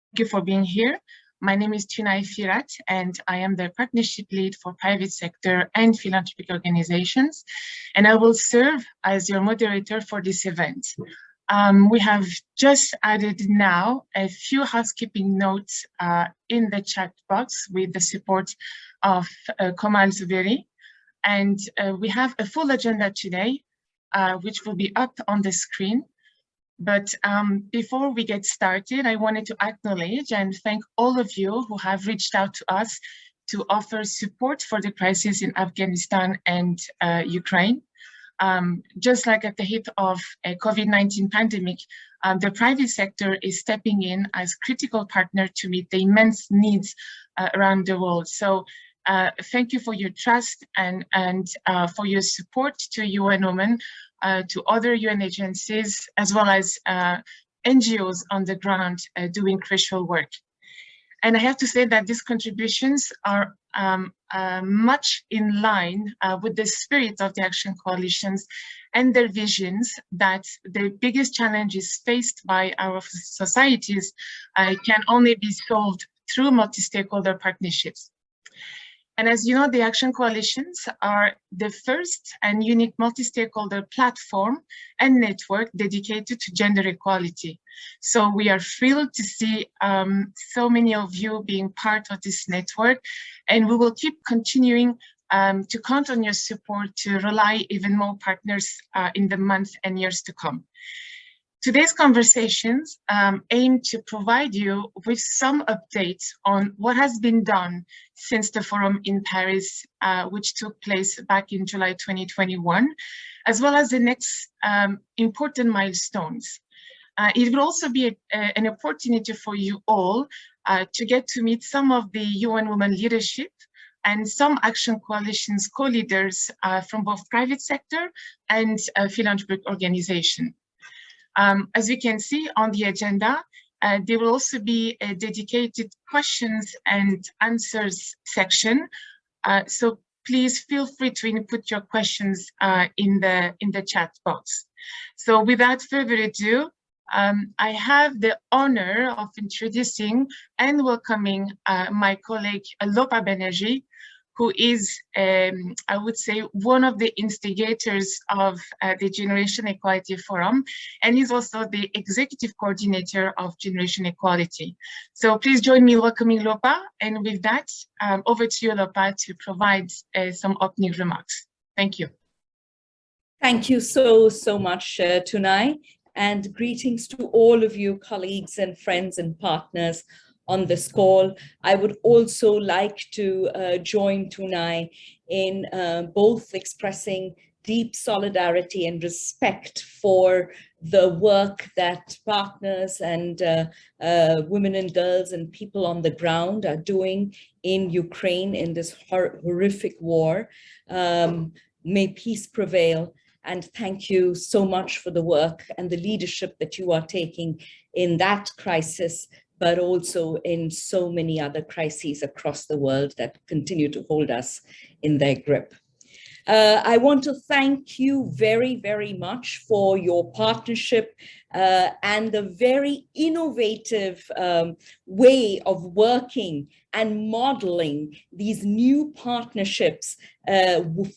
Thank you for being here. My name is Tunay Firat, and I am the partnership lead for private sector and philanthropic organizations, and I will serve as your moderator for this event. We have just added now a few housekeeping notes in the chat box with the support of Komal Zuberi, and we have a full agenda today, which will be up on the screen. But before we get started, I wanted to acknowledge and thank all of you who have reached out to us to offer support for the crisis in Afghanistan and Ukraine. Just like at the height of a COVID-19 pandemic, the private sector is stepping in as critical partner to meet the immense needs around the world. So thank you for your trust and for your support to UN Women, to other UN agencies, as well as NGOs on the ground doing crucial work. And I have to say that these contributions are much in line with the spirit of the Action Coalitions and their visions that the biggest challenges faced by our societies can only be solved through multi-stakeholder partnerships. And as you know, the Action Coalitions are the first and unique multi-stakeholder platform and network dedicated to gender equality. So we are thrilled to see so many of you being part of this network, and we will keep continuing to count on your support to rely even more partners in the months and years to come. Today's conversations aim to provide you with some updates on what has been done since the forum in Paris, which took place back in July 2021, as well as the next important milestones. It will also be an opportunity for you all to get to meet some of the UN Women leadership and some Action Coalitions co-leaders from both private sector and philanthropic organization. As you can see on the agenda, there will also be a dedicated questions and answers section. So please feel free to input your questions in the chat box. So without further ado, I have the honor of introducing and welcoming my colleague Lopa Banerjee, who is, I would say, one of the instigators of the Generation Equality Forum, and he's also the executive coordinator of Generation Equality. So please join me in welcoming Lopa, and with that, over to you, Lopa, to provide some opening remarks. Thank you. Thank you so much, Tunay, and greetings to all of you colleagues and friends and partners on this call. I would also like to join Tunay in both expressing deep solidarity and respect for the work that partners and women and girls and people on the ground are doing in Ukraine in this horrific war. May peace prevail. And thank you so much for the work and the leadership that you are taking in that crisis, but also in so many other crises across the world that continue to hold us in their grip. I want to thank you very much for your partnership and the very innovative way of working and modeling these new partnerships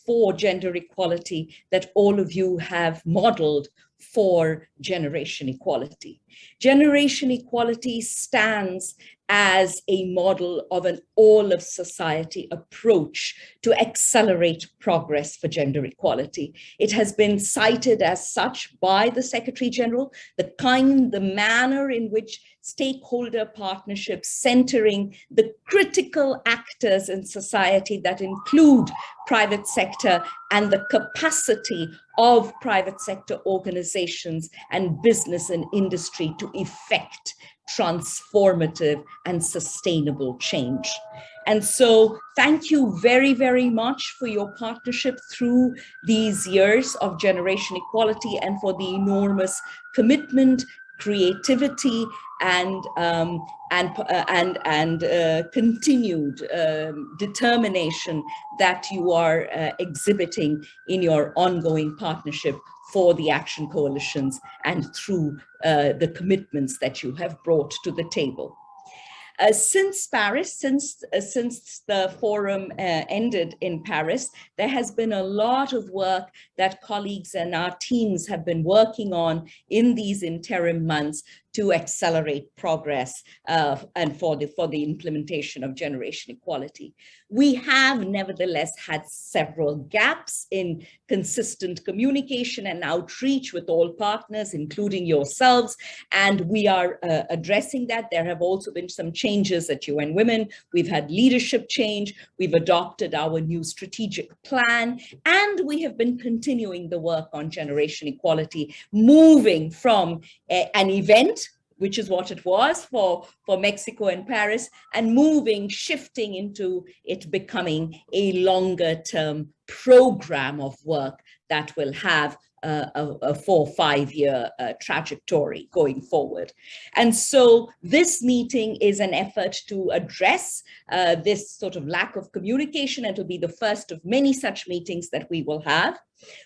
for gender equality that all of you have modeled for generation equality. Generation equality stands as a model of an all of society approach to accelerate progress for gender equality. It has been cited as such by the Secretary General, the manner in which stakeholder partnerships centering the critical actors in society that include private sector and the capacity of private sector organizations and business and industry to effect transformative and sustainable change. And so thank you very much for your partnership through these years of generation equality and for the enormous commitment, creativity, and continued determination that you are exhibiting in your ongoing partnership for the Action Coalitions and through the commitments that you have brought to the table. Since Paris, since the forum ended in Paris, there has been a lot of work that colleagues and our teams have been working on in these interim months to accelerate progress and for the implementation of generation equality. We have nevertheless had several gaps in consistent communication and outreach with all partners, including yourselves, and we are addressing that. There have also been some changes at UN Women. We've had leadership change, we've adopted our new strategic plan, and we have been continuing the work on generation equality, moving from an event, which is what it was for Mexico and Paris, and shifting into it becoming a longer term program of work that will have a 4-5 year trajectory going forward. And so this meeting is an effort to address this sort of lack of communication. It will be the first of many such meetings that we will have.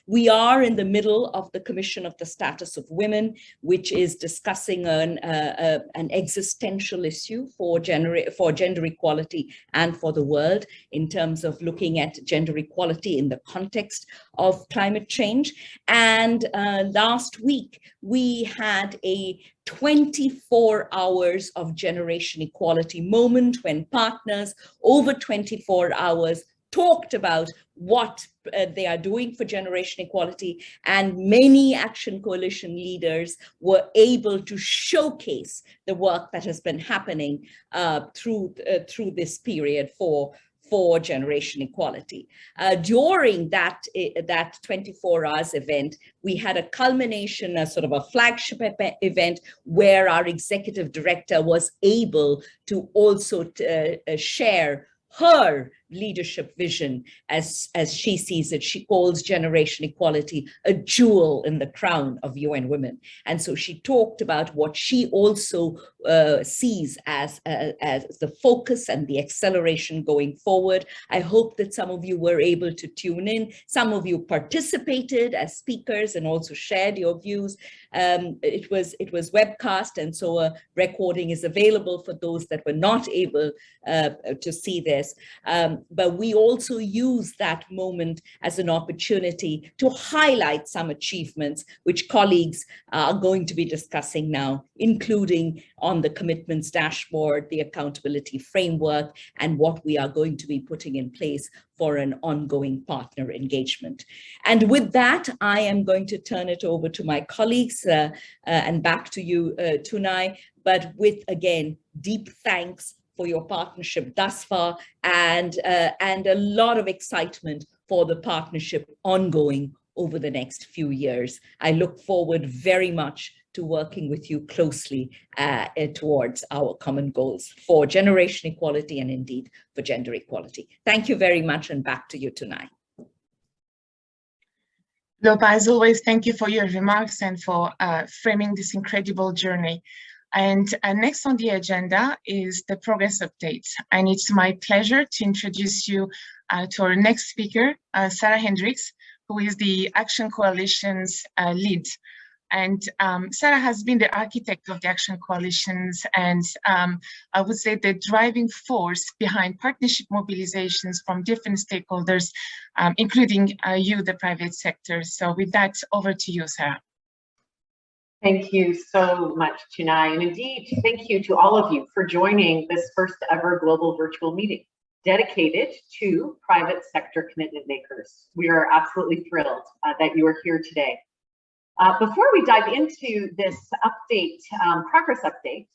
We are in the middle of the Commission of the Status of Women, which is discussing an existential issue for gender equality and for the world in terms of looking at gender equality in the context of climate change. And last week, we had a 24 hours of generation equality moment when partners over 24 hours talked about what they are doing for generation equality, and many Action Coalition leaders were able to showcase the work that has been happening through this period for generation equality. During that 24 hours event, we had a culmination, a sort of a flagship event where our executive director was able to also share her leadership vision as she sees it. She calls generation equality a jewel in the crown of UN Women. And so she talked about what she also sees as the focus and the acceleration going forward. I hope that some of you were able to tune in. Some of you participated as speakers and also shared your views. It was webcast, and so a recording is available for those that were not able to see this. But we also use that moment as an opportunity to highlight some achievements which colleagues are going to be discussing now, including on the commitments dashboard, the accountability framework, and what we are going to be putting in place for an ongoing partner engagement. And with that, I am going to turn it over to my colleagues and back to you, Tunai, but with, again, deep thanks for your partnership thus far, and a lot of excitement for the partnership ongoing over the next few years. I look forward very much to working with you closely towards our common goals for generation equality and indeed for gender equality. Thank you very much, and back to you tonight. Lopa, as always, thank you for your remarks and for framing this incredible journey. And next on the agenda is the progress update. And it's my pleasure to introduce you to our next speaker, Sarah Hendricks, who is the Action Coalition's lead. And Sarah has been the architect of the Action Coalitions, and I would say the driving force behind partnership mobilizations from different stakeholders, including you, the private sector. So with that, over to you, Sarah. Thank you so much, Tunai. And indeed, thank you to all of you for joining this first ever global virtual meeting dedicated to private sector commitment makers. We are absolutely thrilled that you are here today. Before we dive into this update, progress update,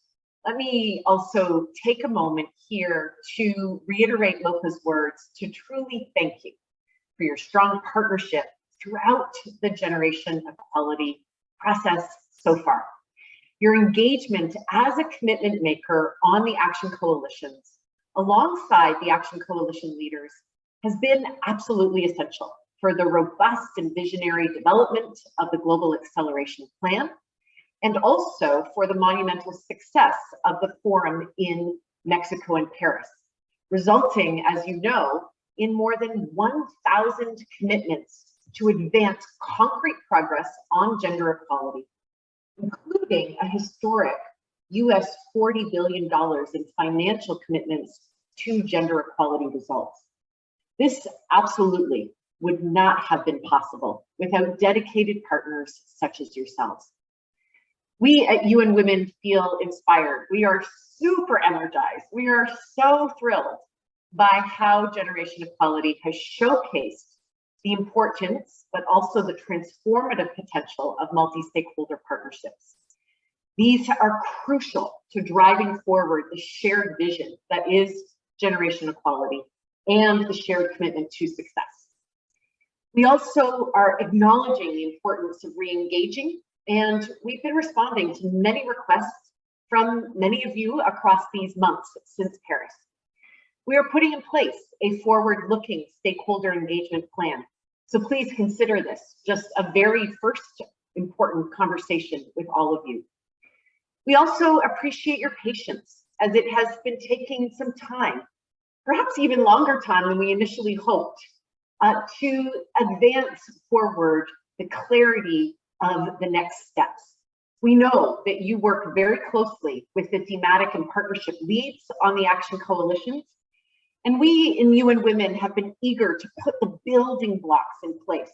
let me also take a moment here to reiterate Lopa's words to truly thank you for your strong partnership throughout the generation equality process so far. Your engagement as a commitment maker on the Action Coalitions, alongside the Action Coalition leaders, has been absolutely essential for the robust and visionary development of the Global Acceleration Plan, and also for the monumental success of the forum in Mexico and Paris, resulting, as you know, in more than 1,000 commitments to advance concrete progress on gender equality, including a historic US $40 billion in financial commitments to gender equality results. This absolutely would not have been possible without dedicated partners such as yourselves. We at UN Women feel inspired. We are super energized. We are so thrilled by how generation equality has showcased the importance, but also the transformative potential of multi-stakeholder partnerships. These are crucial to driving forward the shared vision that is generation equality and the shared commitment to success. We also are acknowledging the importance of re-engaging, and we've been responding to many requests from many of you across these months since Paris. We are putting in place a forward-looking stakeholder engagement plan, so please consider this just a very first important conversation with all of you. We also appreciate your patience, as it has been taking some time, perhaps even longer time than we initially hoped, to advance forward the clarity of the next steps. We know that you work very closely with the thematic and partnership leads on the action coalitions, and we in UN Women have been eager to put the building blocks in place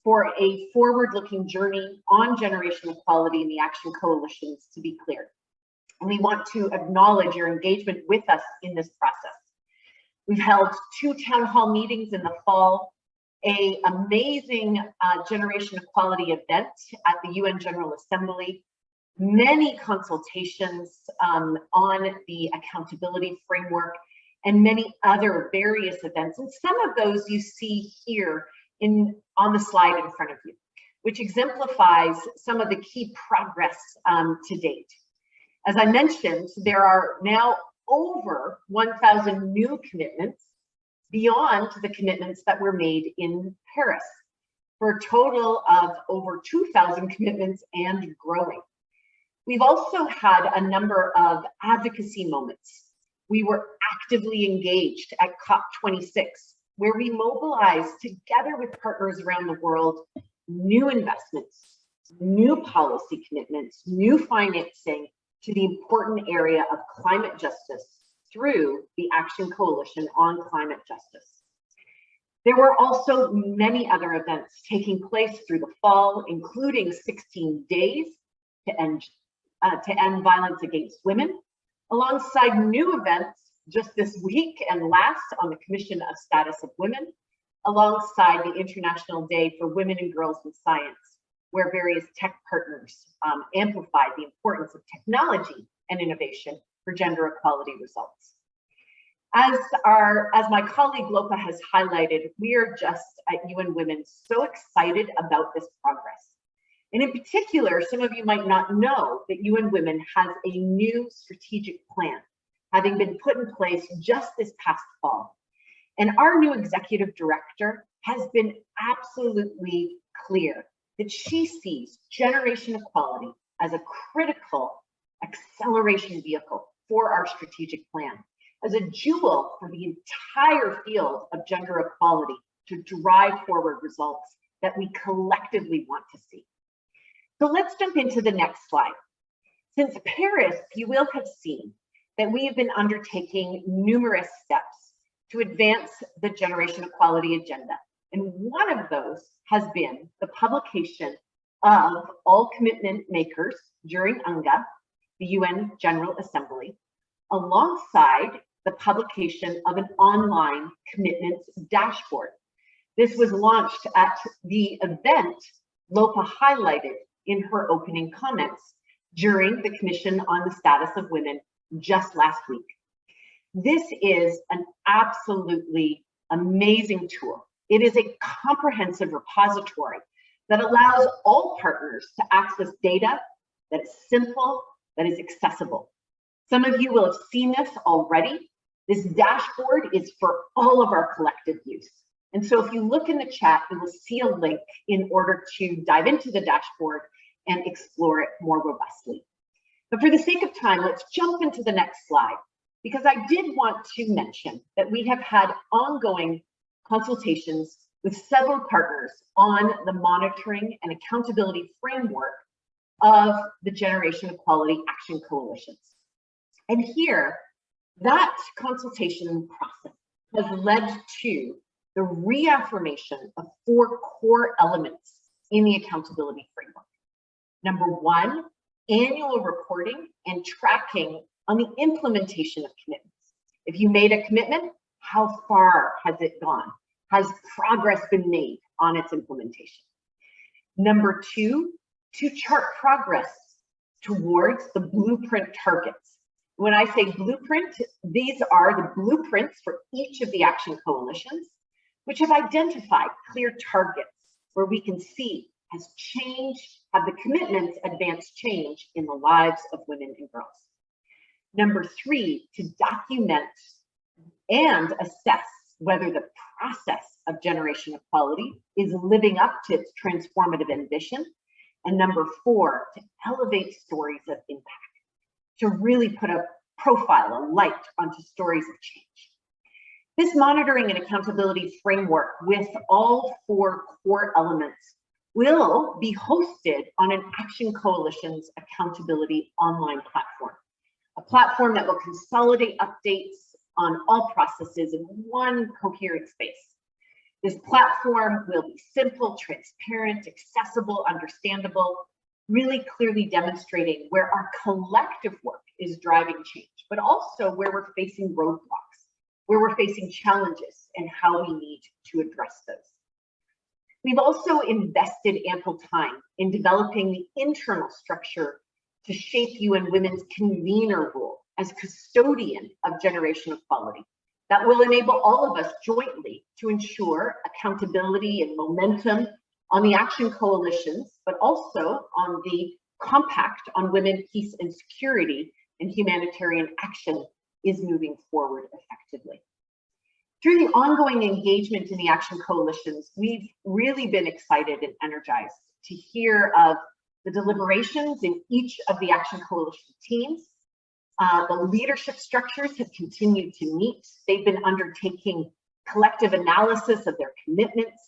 for a forward-looking journey on generation equality in the action coalitions to be cleared. And we want to acknowledge your engagement with us in this process. We've held 2 town hall meetings in the fall, an amazing generation equality event at the UN General Assembly, many consultations on the accountability framework, and many other various events. And some of those you see here on the slide in front of you, which exemplifies some of the key progress to date. As I mentioned, there are now over 1,000 new commitments beyond the commitments that were made in Paris, for a total of over 2,000 commitments and growing. We've also had a number of advocacy moments. We were actively engaged at COP26, where we mobilized together with partners around the world new investments, new policy commitments, new financing to the important area of climate justice through the Action Coalition on Climate Justice. There were also many other events taking place through the fall, including 16 days to end violence against women, alongside new events just this week and last on the Commission of Status of Women, alongside the International Day for Women and Girls in Science, where various tech partners amplified the importance of technology and innovation for gender equality results. As my colleague Lopa has highlighted, we are just at UN Women so excited about this progress. And in particular, some of you might not know that UN Women has a new strategic plan, having been put in place just this past fall. And our new executive director has been absolutely clear that she sees generation equality as a critical acceleration vehicle for our strategic plan, as a jewel for the entire field of gender equality to drive forward results that we collectively want to see. So let's jump into the next slide. Since Paris, you will have seen that we have been undertaking numerous steps to advance the generation equality agenda. And one of those has been the publication of all commitment makers during UNGA, the UN General Assembly, alongside the publication of an online commitments dashboard. This was launched at the event Lopa highlighted in her opening comments during the Commission on the Status of Women just last week. This is an absolutely amazing tool. It is a comprehensive repository that allows all partners to access data that is simple, that is accessible. Some of you will have seen this already. This dashboard is for all of our collective use. And so if you look in the chat, you will see a link in order to dive into the dashboard and explore it more robustly. But for the sake of time, let's jump into the next slide, because I did want to mention that we have had ongoing consultations with several partners on the monitoring and accountability framework of the Generation Equality Action Coalitions. And here, that consultation process has led to the reaffirmation of 4 core elements in the accountability framework. Number 1, annual reporting and tracking on the implementation of commitments. If you made a commitment, how far has it gone? Has progress been made on its implementation? Number 2, to chart progress towards the blueprint targets. When I say blueprint, these are the blueprints for each of the action coalitions, which have identified clear targets where we can see have the commitments advanced change in the lives of women and girls. Number 3, to document and assess whether the process of generation equality is living up to its transformative ambition. And number 4, to elevate stories of impact, to really put a profile, a light onto stories of change. This monitoring and accountability framework with all 4 core elements will be hosted on an Action Coalition's accountability online platform, a platform that will consolidate updates on all processes in one coherent space. This platform will be simple, transparent, accessible, understandable, really clearly demonstrating where our collective work is driving change, but also where we're facing roadblocks, where we're facing challenges, and how we need to address those. We've also invested ample time in developing the internal structure to shape UN Women's convener role as custodian of generation equality. That will enable all of us jointly to ensure accountability and momentum on the action coalitions, but also on the Compact on Women, Peace and Security and Humanitarian Action is moving forward effectively. Through the ongoing engagement in the action coalitions, we've really been excited and energized to hear of the deliberations in each of the action coalition teams. The leadership structures have continued to meet. They've been undertaking collective analysis of their commitments,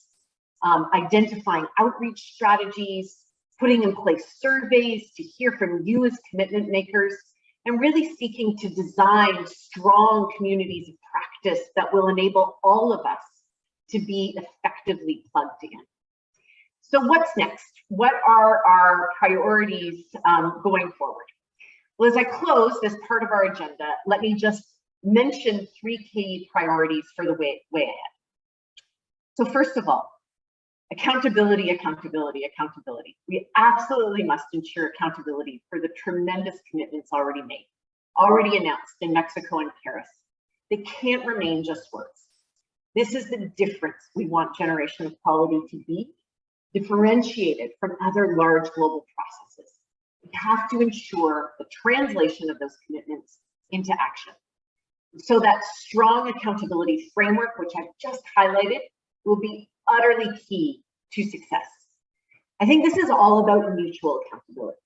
identifying outreach strategies, putting in place surveys to hear from you as commitment makers, and really seeking to design strong communities of practice that will enable all of us to be effectively plugged in. So what's next? What are our priorities going forward? Well, as I close this part of our agenda, let me just mention 3 key priorities for the way ahead. So first of all, accountability, accountability, accountability. We absolutely must ensure accountability for the tremendous commitments already made, already announced in Mexico and Paris. They can't remain just words. This is the difference we want generation equality to be, differentiated from other large global processes. We have to ensure the translation of those commitments into action. So that strong accountability framework, which I've just highlighted, will be utterly key to success. I think this is all about mutual accountability.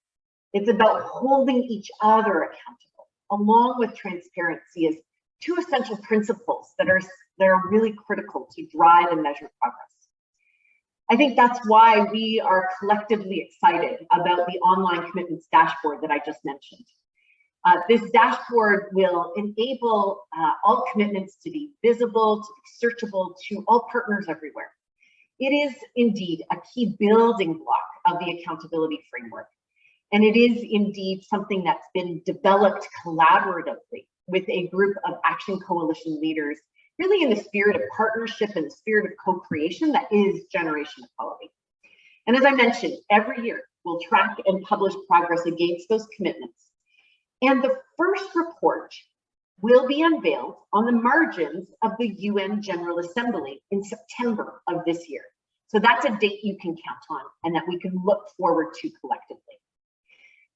It's about holding each other accountable, along with transparency, as 2 essential principles that are really critical to drive and measure progress. I think that's why we are collectively excited about the online commitments dashboard that I just mentioned. This dashboard will enable all commitments to be visible, to be searchable to all partners everywhere. It is indeed a key building block of the accountability framework. And it is indeed something that's been developed collaboratively with a group of action coalition leaders, really in the spirit of partnership and the spirit of co-creation that is generation equality. And as I mentioned, every year we'll track and publish progress against those commitments. And the first report will be unveiled on the margins of the UN General Assembly in September of this year. So that's a date you can count on and that we can look forward to collectively.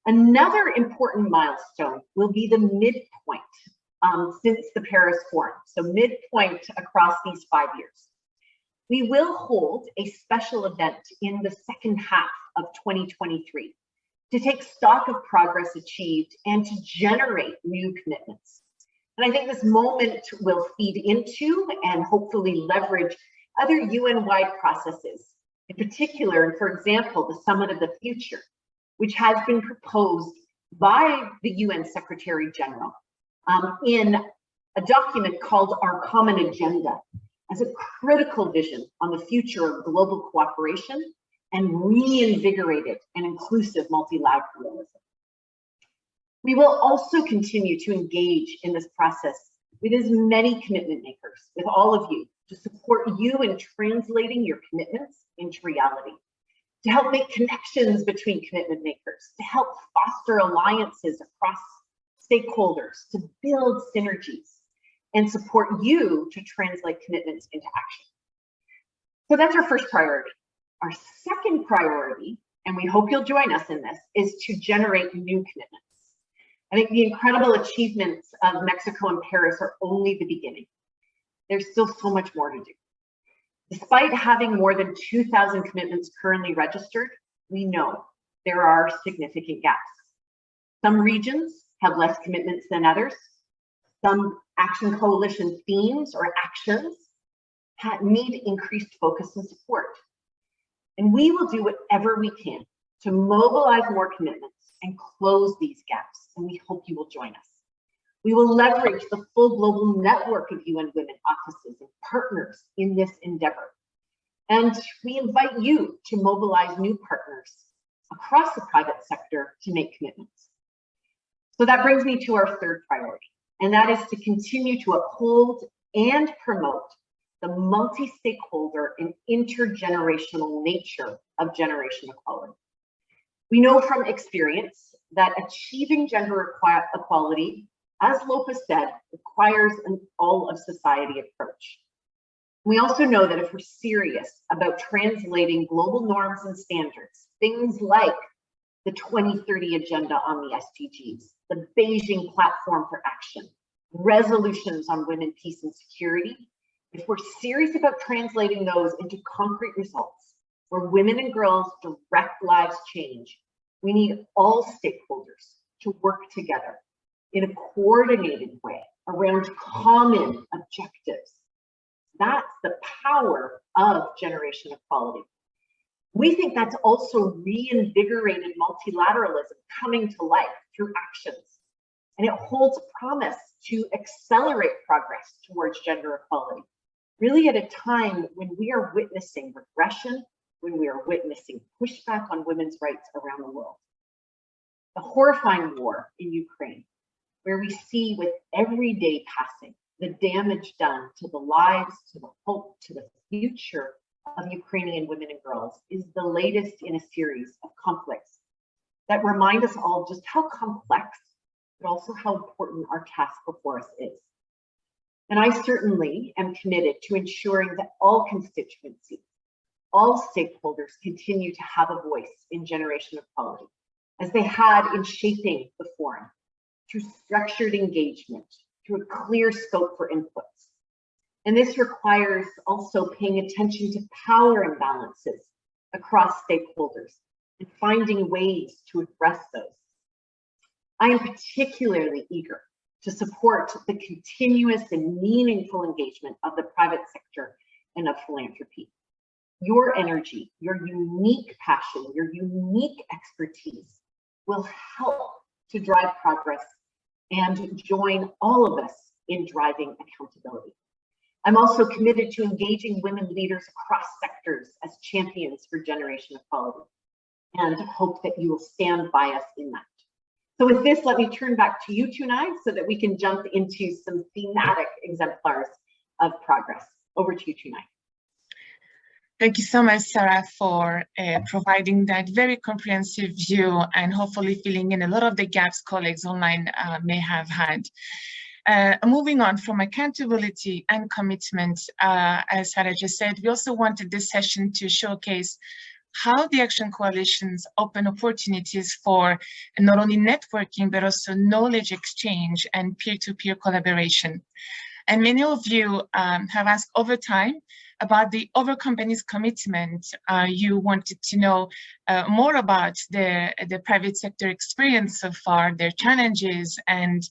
Another important milestone will be the midpoint since the Paris Forum, so midpoint across these 5 years. We will hold a special event in the second half of 2023 to take stock of progress achieved and to generate new commitments. And I think this moment will feed into and hopefully leverage other UN-wide processes, in particular, for example, the Summit of the Future, which has been proposed by the UN Secretary General in a document called Our Common Agenda as a critical vision on the future of global cooperation and reinvigorated and inclusive multilateralism. We will also continue to engage in this process with as many commitment makers, with all of you, to support you in translating your commitments into reality, to help make connections between commitment makers, to help foster alliances across stakeholders, to build synergies, and support you to translate commitments into action. So that's our first priority. Our second priority, and we hope you'll join us in this, is to generate new commitments. I think the incredible achievements of Mexico and Paris are only the beginning. There's still so much more to do. Despite having more than 2,000 commitments currently registered, we know there are significant gaps. Some regions have less commitments than others. Some Action Coalition themes or actions need increased focus and support. And we will do whatever we can to mobilize more commitments and close these gaps, and we hope you will join us. We will leverage the full global network of UN Women offices and partners in this endeavor. And we invite you to mobilize new partners across the private sector to make commitments. So that brings me to our third priority, and that is to continue to uphold and promote the multi-stakeholder and intergenerational nature of generation equality. We know from experience that achieving gender equality, as Lopez said, requires an all-of-society approach. We also know that if we're serious about translating global norms and standards, things like the 2030 Agenda on the SDGs, the Beijing Platform for Action, resolutions on women, peace, and security, if we're serious about translating those into concrete results where women and girls' direct lives change, we need all stakeholders to work together in a coordinated way around common objectives. That's the power of generation equality. We think that's also reinvigorated multilateralism coming to life through actions. And it holds promise to accelerate progress towards gender equality, really at a time when we are witnessing regression, when we are witnessing pushback on women's rights around the world. The horrifying war in Ukraine, where we see with every day passing the damage done to the lives, to the hope, to the future of Ukrainian women and girls, is the latest in a series of conflicts that remind us all just how complex, but also how important our task before us is. And I certainly am committed to ensuring that all constituencies, all stakeholders continue to have a voice in generation equality, as they had in shaping the forum, through structured engagement, through a clear scope for inputs. And this requires also paying attention to power imbalances across stakeholders and finding ways to address those. I am particularly eager to support the continuous and meaningful engagement of the private sector and of philanthropy. Your energy, your unique passion, your unique expertise will help to drive progress and join all of us in driving accountability. I'm also committed to engaging women leaders across sectors as champions for generation equality, and hope that you will stand by us in that. So with this, let me turn back to you, Tunai, so that we can jump into some thematic exemplars of progress. Over to you, Tunai. Thank you so much, Sarah, for providing that very comprehensive view and hopefully filling in a lot of the gaps colleagues online may have had. Moving on from accountability and commitment, as Sarah just said, we also wanted this session to showcase how the action coalitions open opportunities for not only networking, but also knowledge exchange and peer-to-peer collaboration. And many of you have asked over time about the other companies' commitment. You wanted to know more about the private sector experience so far, their challenges, and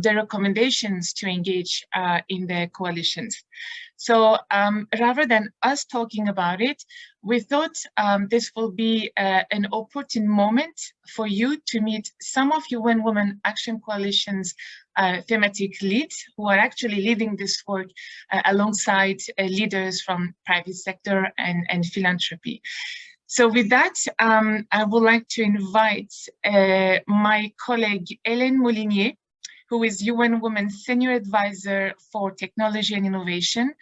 their recommendations to engage in the coalitions. So rather than us talking about it, we thought this will be an opportune moment for you to meet some of UN Women Action Coalition's thematic leads who are actually leading this work alongside leaders from private sector and philanthropy. So with that, I would like to invite my colleague Hélène Molinier, who is UN Women's Senior Advisor for Technology and Innovation,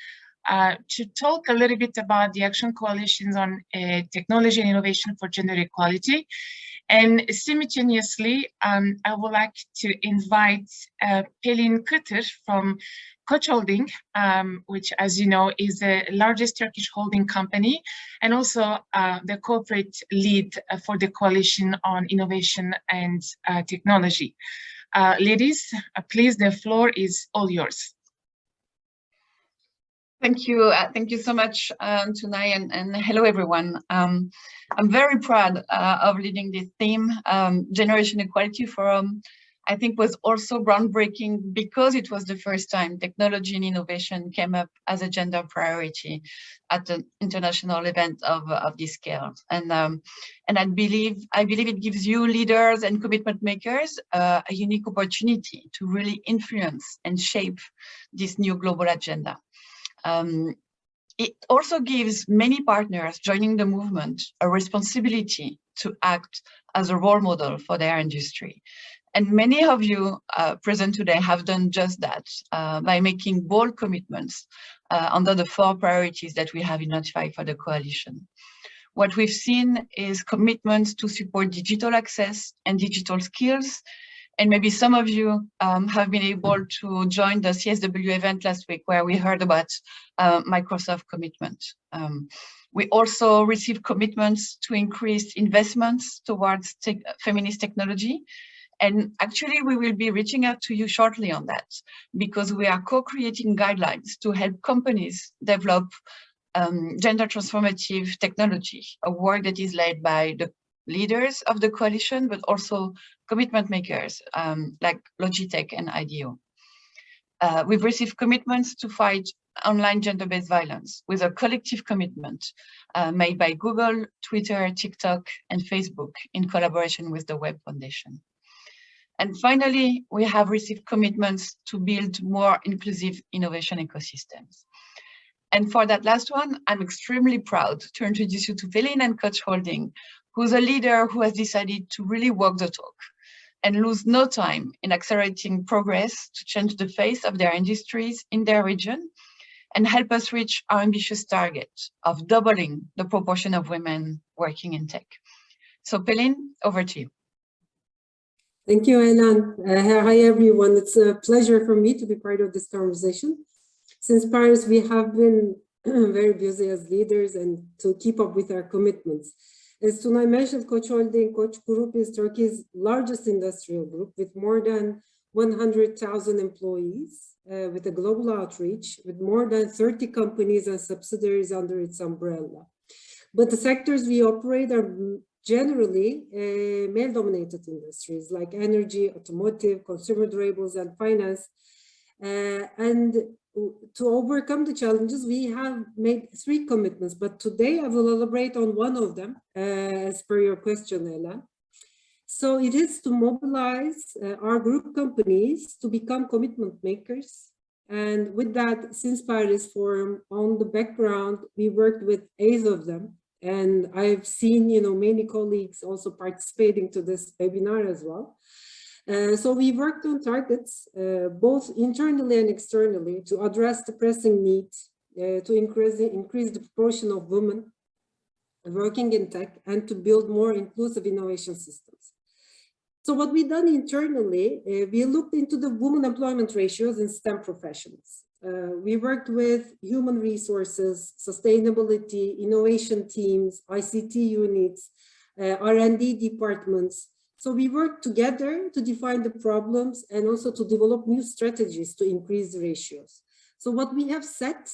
to talk a little bit about the Action Coalitions on Technology and Innovation for Gender Equality. And simultaneously, I would like to invite Pelin Kıtır from Koç Holding, which, as you know, is the largest Turkish holding company, and also the corporate lead for the Coalition on Innovation and Technology. Ladies, please, the floor is all yours. Thank you so much, Tunay, and hello everyone. I'm very proud of leading this theme. Generation Equality Forum, I think, was also groundbreaking because it was the first time technology and innovation came up as a gender priority at an international event of this scale. And I believe it gives you leaders and commitment makers a unique opportunity to really influence and shape this new global agenda. It also gives many partners joining the movement a responsibility to act as a role model for their industry. And many of you present today have done just that by making bold commitments under the 4 priorities that we have identified for the coalition. What we've seen is commitments to support digital access and digital skills. And maybe some of you have been able to join the CSW event last week where we heard about Microsoft commitment. We also received commitments to increase investments towards feminist technology. And actually, we will be reaching out to you shortly on that because we are co-creating guidelines to help companies develop gender transformative technology, a work that is led by the leaders of the coalition, but also commitment makers like Logitech and IDEO. We've received commitments to fight online gender-based violence with a collective commitment made by Google, Twitter, TikTok, and Facebook in collaboration with the Web Foundation. And finally, we have received commitments to build more inclusive innovation ecosystems. And for that last one, I'm extremely proud to introduce you to Pelin and Koç Holding, who's a leader who has decided to really walk the talk and lose no time in accelerating progress to change the face of their industries in their region and help us reach our ambitious target of doubling the proportion of women working in tech. So Pelin, over to you. Thank you, Hélène. Hi, everyone. It's a pleasure for me to be part of this conversation. Since Paris, we have been very busy as leaders and to keep up with our commitments. As Tunay mentioned, Koç Holding, Koç Group is Turkey's largest industrial group with more than 100,000 employees, with a global outreach, with more than 30 companies and subsidiaries under its umbrella. But the sectors we operate are generally male-dominated industries like energy, automotive, consumer durables, and finance. And to overcome the challenges, we have made 3 commitments, but today I will elaborate on one of them, as per your question, Ella. So it is to mobilize our group companies to become commitment makers. And with that, since Paris Forum, on the background, we worked with 8 of them. And I've seen, many colleagues also participating to this webinar as well. So we worked on targets, both internally and externally, to address the pressing need to increase the proportion of women working in tech and to build more inclusive innovation systems. So what we done internally, we looked into the women employment ratios in STEM professions. We worked with human resources, sustainability, innovation teams, ICT units, R&D departments. So we worked together to define the problems and also to develop new strategies to increase the ratios. So what we have set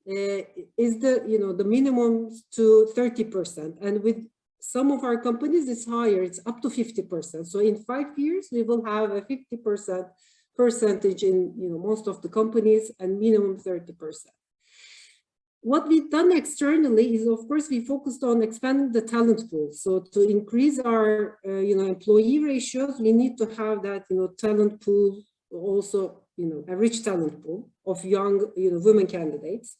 is the minimum to 30%, and with some of our companies it's higher, it's up to 50%. So in 5 years we will have a 50% percentage in most of the companies and minimum 30%. what we've done externally is, of course, we focused on expanding the talent pool. So to increase our, employee ratios, we need to have that, talent pool, also, a rich talent pool of young, women candidates.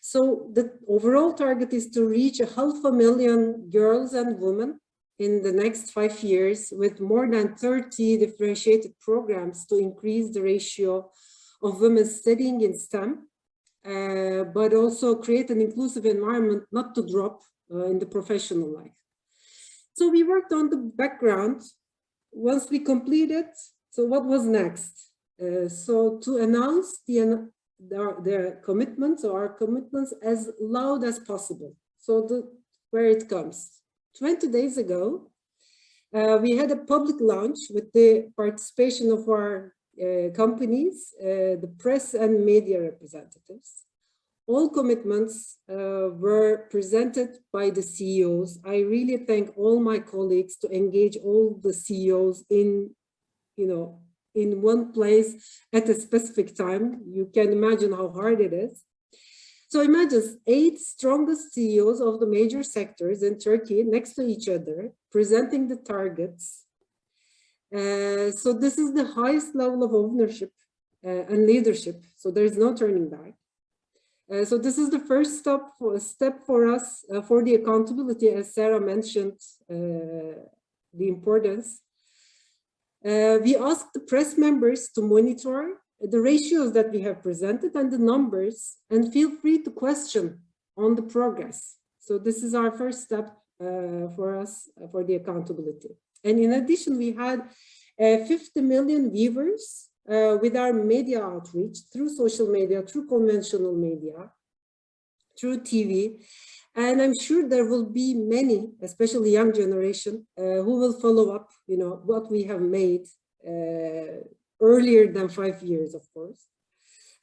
So the overall target is to reach 500,000 girls and women in the next 5 years with more than 30 differentiated programs to increase the ratio of women studying in STEM. But also create an inclusive environment not to drop in the professional life. So we worked on the background. Once we completed, so what was next? So to announce their commitments, or our commitments, as loud as possible. So where it comes. 20 days ago, we had a public launch with the participation of our companies, the press and media representatives. All commitments were presented by the CEOs. I really thank all my colleagues to engage all the CEOs in one place at a specific time. You can imagine how hard it is. So imagine 8 strongest CEOs of the major sectors in Turkey next to each other, presenting the targets. So this is the highest level of ownership and leadership. So there is no turning back. So this is the first step for us for the accountability, as Sarah mentioned, the importance. We asked the press members to monitor the ratios that we have presented and the numbers, and feel free to question on the progress. So this is our first step for us for the accountability. And in addition, we had 50 million viewers with our media outreach through social media, through conventional media, through TV. And I'm sure there will be many, especially young generation, who will follow up, what we have made earlier than 5 years, of course.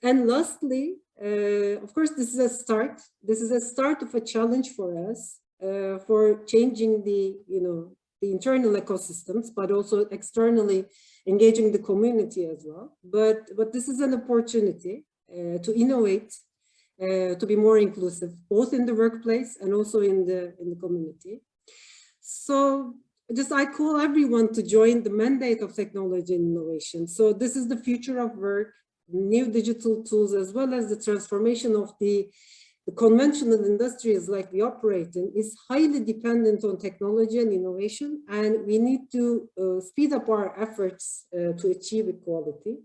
And lastly, of course, this is a start. This is a start of a challenge for us for changing the internal ecosystems, but also externally engaging the community as well. But this is an opportunity to innovate, to be more inclusive, both in the workplace and also in the community. So I call everyone to join the mandate of technology and innovation. So this is the future of work, new digital tools, as well as the transformation of the conventional industries like we operate in is highly dependent on technology and innovation, and we need to speed up our efforts to achieve equality.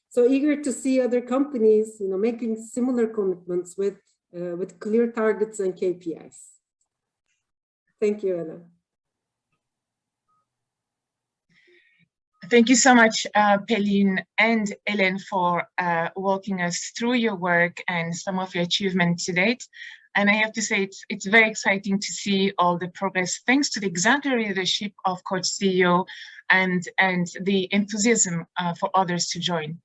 So eager to see other companies, making similar commitments with clear targets and KPIs. Thank you, Anna. Thank you so much, Pelin and Ellen, for walking us through your work and some of your achievements to date. And I have to say, it's very exciting to see all the progress, thanks to the exemplary leadership of Coach CEO and the enthusiasm for others to join.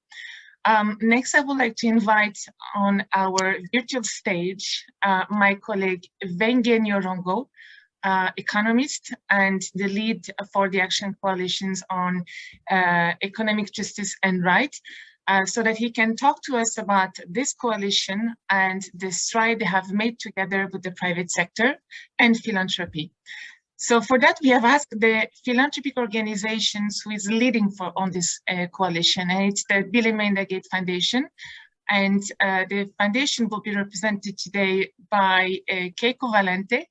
Next, I would like to invite on our virtual stage my colleague Venge Nyorongo, economist and the lead for the Action Coalitions on Economic Justice and Right, so that he can talk to us about this coalition and the stride they have made together with the private sector and philanthropy. So for that, we have asked the philanthropic organizations who is leading on this coalition, and it's the Bill and Melinda Gates Foundation. And the foundation will be represented today by Keiko Valente.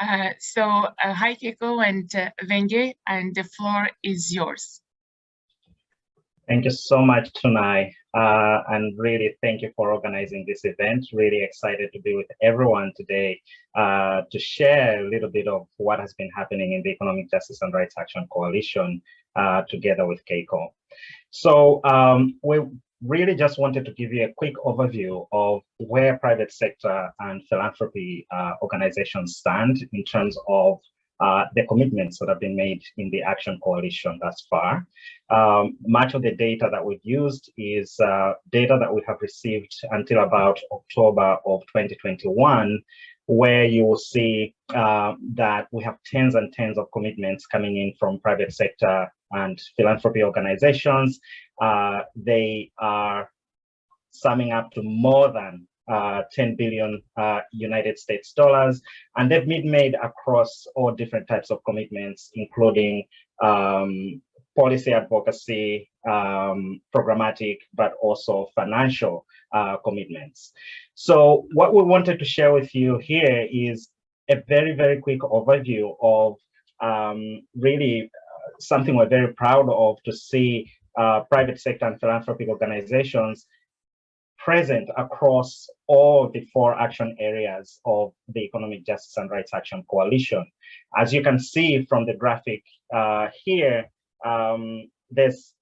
Hi Keiko and Venge, and the floor is yours. Thank you so much, Tunai, and really thank you for organizing this event. Really excited to be with everyone today to share a little bit of what has been happening in the Economic Justice and Rights Action Coalition together with Keiko. So we really just wanted to give you a quick overview of where private sector and philanthropy organizations stand in terms of the commitments that have been made in the Action Coalition thus far. Much of the data that we've used is data that we have received until about October of 2021, where you will see that we have tens and tens of commitments coming in from private sector and philanthropy organizations. They are summing up to more than 10 billion United States dollars, and they've been made across all different types of commitments, including policy advocacy, programmatic, but also financial commitments. So what we wanted to share with you here is a very, very quick overview of really something we're very proud of to see private sector and philanthropic organizations present across all the 4 action areas of the Economic Justice and Rights Action Coalition. As you can see from the graphic here, there's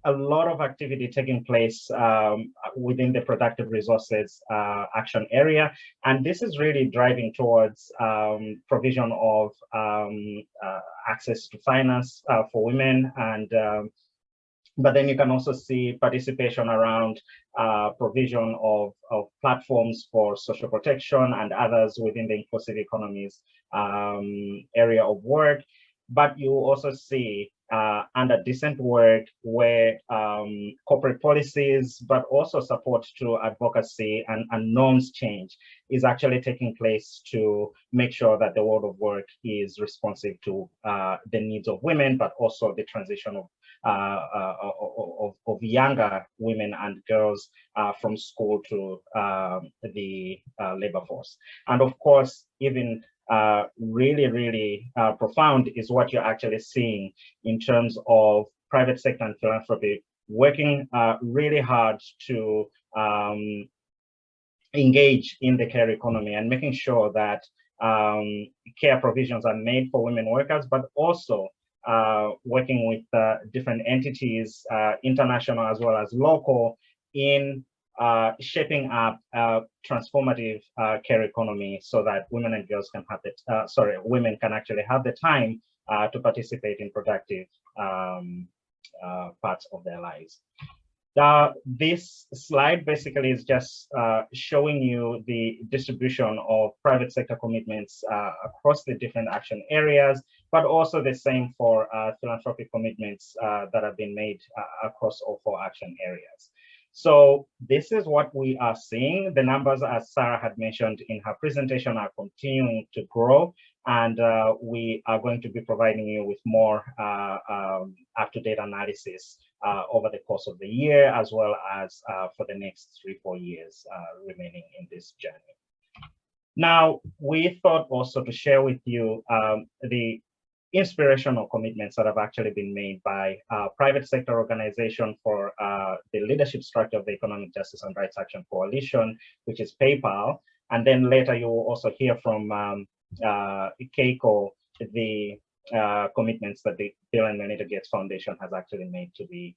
a lot of activity taking place within the productive resources action area. And this is really driving towards provision of access to finance for women. And but then you can also see participation around provision of platforms for social protection and others within the inclusive economies area of work. But you also see under decent work where corporate policies, but also support to advocacy and norms change is actually taking place to make sure that the world of work is responsive to the needs of women, but also the transition of younger women and girls from school to the labor force. And of course, even really profound is what you're actually seeing in terms of private sector and philanthropy working really hard to engage in the care economy and making sure that care provisions are made for women workers, but also working with different entities, international as well as local, in shaping up a transformative care economy so that women and girls can have the, women can actually have the time to participate in productive parts of their lives. This slide basically is just showing you the distribution of private sector commitments across the different action areas, but also the same for philanthropic commitments that have been made across all 4 action areas. So this is what we are seeing. The numbers, as Sarah had mentioned in her presentation, are continuing to grow, and we are going to be providing you with more up-to-date analysis over the course of the year, as well as for the next 3-4 years remaining in this journey. Now, we thought also to share with you the inspirational commitments that have actually been made by private sector organization for the leadership structure of the Economic Justice and Rights Action Coalition, which is PayPal. And then later you will also hear from Keiko, the commitments that the Bill and Melinda Gates Foundation has actually made to the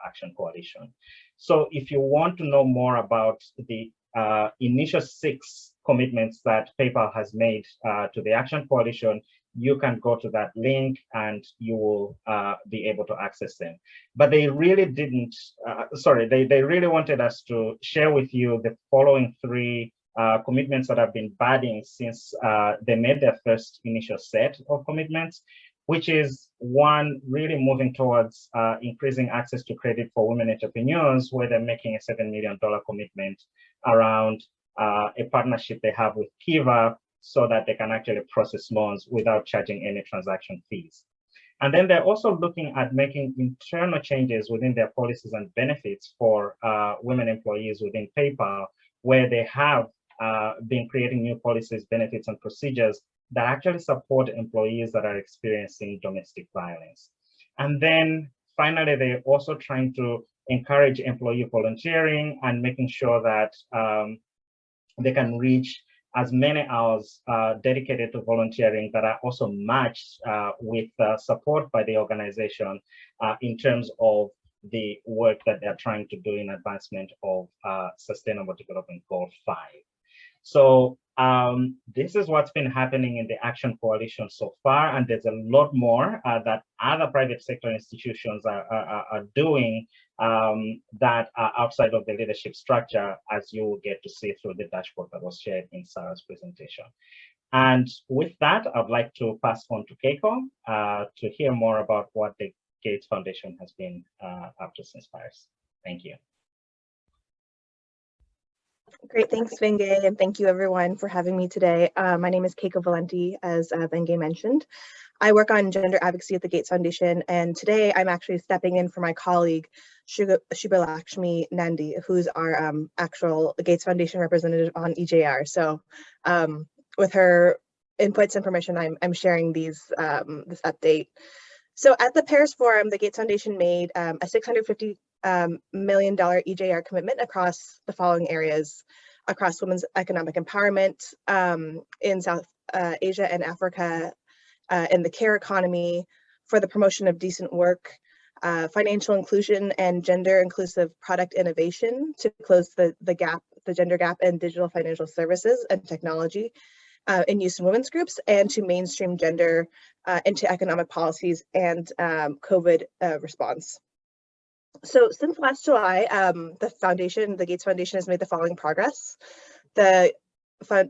Action Coalition. So if you want to know more about the initial 6 commitments that PayPal has made to the Action Coalition, you can go to that link and you will be able to access them. But they really didn't, they really wanted us to share with you the following 3 commitments that have been budding since they made their first initial set of commitments, which is 1, really moving towards increasing access to credit for women entrepreneurs, where they're making a $7 million commitment around a partnership they have with Kiva, so that they can actually process loans without charging any transaction fees. And then they're also looking at making internal changes within their policies and benefits for women employees within PayPal, where they have been creating new policies, benefits, and procedures that actually support employees that are experiencing domestic violence. And then finally, they're also trying to encourage employee volunteering and making sure that they can reach as many hours dedicated to volunteering that are also matched with support by the organization in terms of the work that they're trying to do in advancement of Sustainable Development Goal 5. So this is what's been happening in the Action Coalition so far, and there's a lot more that other private sector institutions are doing that are outside of the leadership structure, as you will get to see through the dashboard that was shared in Sarah's presentation. And with that, I'd like to pass on to Keiko to hear more about what the Gates Foundation has been up to since Paris. Thank you. Great, thanks, Venge, and thank you everyone for having me today. My name is Keiko Valenti, as Venge mentioned. I work on gender advocacy at the Gates Foundation, and today I'm actually stepping in for my colleague, Shubhalakshmi Nandi, who's our actual Gates Foundation representative on EJR. So with her inputs and permission, I'm sharing these this update. So at the Paris Forum, the Gates Foundation made a $650 million EJR commitment across the following areas: across women's economic empowerment in South Asia and Africa, in the care economy, for the promotion of decent work, financial inclusion and gender inclusive product innovation to close the gender gap in digital financial services and technology in youth and women's groups, and to mainstream gender into economic policies and COVID response. So since last July, the Gates Foundation has made the following progress. The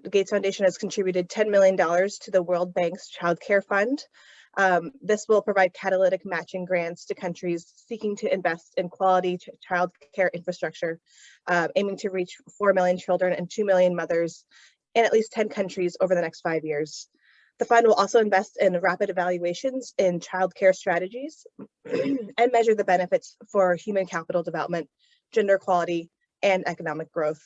Gates Foundation has contributed $10 million to the World Bank's Child Care Fund. This will provide catalytic matching grants to countries seeking to invest in quality child care infrastructure, aiming to reach 4 million children and 2 million mothers in at least 10 countries over the next 5 years. The fund will also invest in rapid evaluations in child care strategies and measure the benefits for human capital development, gender equality, and economic growth.